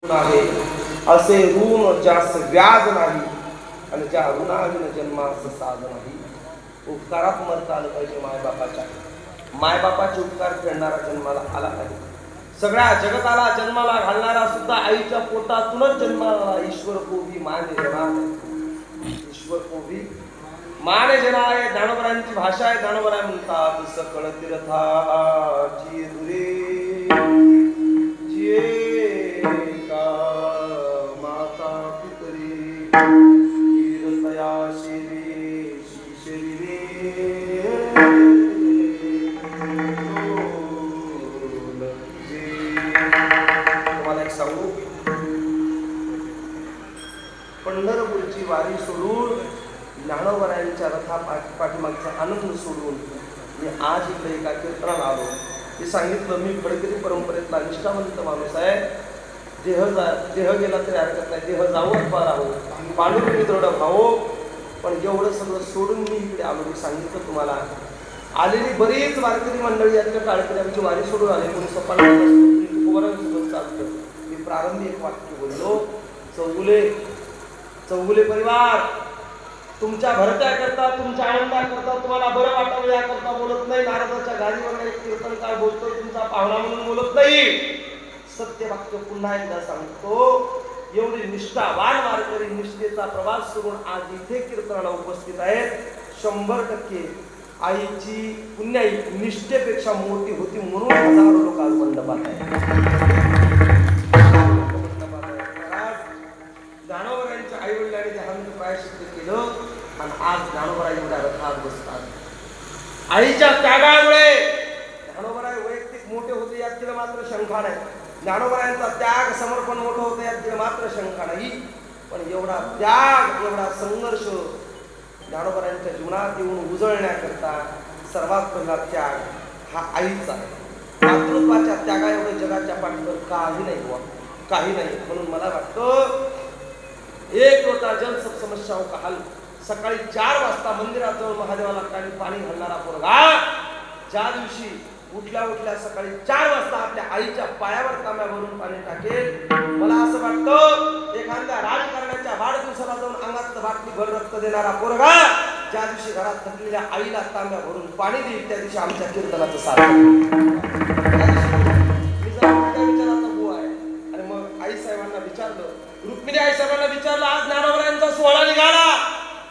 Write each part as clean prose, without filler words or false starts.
आहे असे ऋण ज्यास व्याज नाही आणि ज्या ऋणाविन जन्मास साध नाही. उपकारात मरता आलं पाहिजे मायबापाच्या. मायबापाचे उपकार फेडणारा जन्माला आला नाही. सगळ्या जगताला जन्माला घालणारा सुद्धा आईच्या पोटातूनच जन्माला. ईश्वर कोभी माने जनाय, ईश्वर कोभी माने जनाय. ज्ञानोबरांची भाषा आहे. ज्ञानोबराय म्हणतात सकळ तीर्थाची दुरे माता पितरी कीर्तया शिरे शिशरीरे. तुम्हाला एक सांगू, पंढरपूरची वारी सोडून ज्ञानोबरायांच्या रथा पाठीमागचा आनंद सोडून मी आज इकडे एका कीर्तनाला आलो. मी सांगितलं मी फडकरी परंपरेतला निष्ठावंत माणूस आहे. देह गेला तरी हरकत नाही, देह जावं अथवा राहो, पांडुरंगी तेवढं भावो. पण एवढं सगळं सोडून मी इकडे आलो. मी सांगितलं तुम्हाला, आलेली बरीच वारकरी मंडळी यांच्या टाळकरी आमची वारी सोडून आले. कोणी सोबत चालतं. मी प्रारंभी एक वाक्य बोललो, चौगुले परिवार तुमच्या भरत्या करता, तुमच्या आनंदा करता, तुम्हाला बरं वाटावं याकरता बोलत नाही. नारदाच्या गाडीवर एक कीर्तनकार बोलतो, तुमचा पाहुणा म्हणून बोलत नाही. सत्य वाक्य पुन्हा एकदा सांगतो, एवढी निष्ठावान वारकरी निष्ठेचा प्रवास करून आज इथे कीर्तनाला उपस्थित आहेत. 100% आईची पुण्याई निष्ठेपेक्षा मोठी होती म्हणून हजारो लोक आज मंडपात आहेत. ज्ञानोबरायांच्या आई वडिलांनी देहांत प्रायश्चित्त केलं आणि आज ज्ञानोबराय एवढ्या रथात बसतात. आईच्या त्यागामुळे ज्ञानोबराय वैयक्तिक मोठे होते यात तिला मात्र शंका नाही. ज्ञानोबरायांचा त्याग समर्पण मोठं होतं यात तिला मात्र शंका नाही. पण एवढा त्याग, एवढा संघर्ष ज्ञानोबरायांच्या जीवनात येऊन उजळण्याकरता सर्वात पहिला त्याग हा आईचा आहे. मातृत्वाच्या त्यागा एवढं जगाच्या पाठीवर काही नाही बुवा, काही नाही. म्हणून मला वाटतं एक लोटा जल सब समस्याओं का हल. सकाळी 4 वाजता मंदिरात जाऊन महादेवाला पाणी घालणारा पोरगा ज्या दिवशी उठल्या सकाळी 4 वाजता आपल्या आईच्या पायावर तांब्यावरून पाणी टाकेल, मला असं वाटतं एखाद्या राजकारण्याच्या वाढदिवसाला जाऊन अंगात बाटली भर रक्त देणारा पोरगा ज्या दिवशी घरात थकलेल्या आईला तांब्या भरून पाणी देईल त्या दिवशी आमच्या कीर्तनाचं सार्थक. विचाराचा बुवा आहे. आणि मग आई साहेबांना विचारलं, रुक्मिणी आई साहेबांना विचारलं, आज ज्ञानोबरायांचा सोहळा निघाला,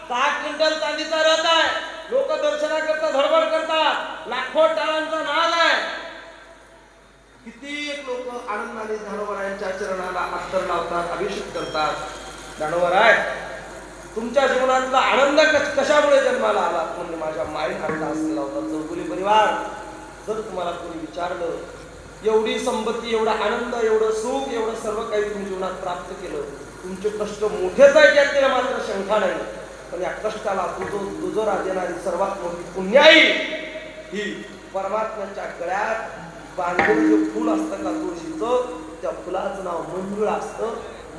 10 क्विंटल चांदीचा रथ आहे, लोक दर्शनाकरता धडपड करतात, लाखो टाळांचा नाद आहे. किती लोक आनंदाने ज्ञानोबरायांच्या चरणाला अत्तर लावतात, अभिषेक करतात. ज्ञानोबराय तुमच्या जीवनातला आनंद कशामुळे जन्माला आला? म्हणजे माझ्या माईने आनंद असलेला होता. चौगुले परिवार, जर तुम्हाला कोणी विचारलं एवढी संपत्ती, एवढा आनंद, एवढं सुख, एवढं सर्व काही तुम्ही जीवनात प्राप्त केलं, तुमचे कष्ट मोठेच आहेत यात तिला मात्र शंका नाही. पण या कष्टाला दुजोरा देणारी सर्वात मोठी पुण्याई ही परमात्म्याच्या गळ्यात बांधलेलं जे फुल असतं का तुळशीचं, त्या फुलाचं नाव मंजुळा असतं.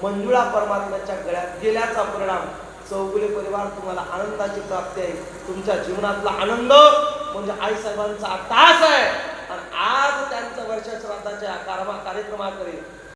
मंजुळा परमात्म्याच्या गळ्यात गेल्याचा परिणाम. चौगुले परिवार तुम्हाला आनंदाची प्राप्ती आहे. तुमच्या जीवनातला आनंद म्हणजे आईसाहेबांचा तास आहे. आणि आज त्यांच्या वर्षा श्राद्धाच्या कार्यक्रमाकडे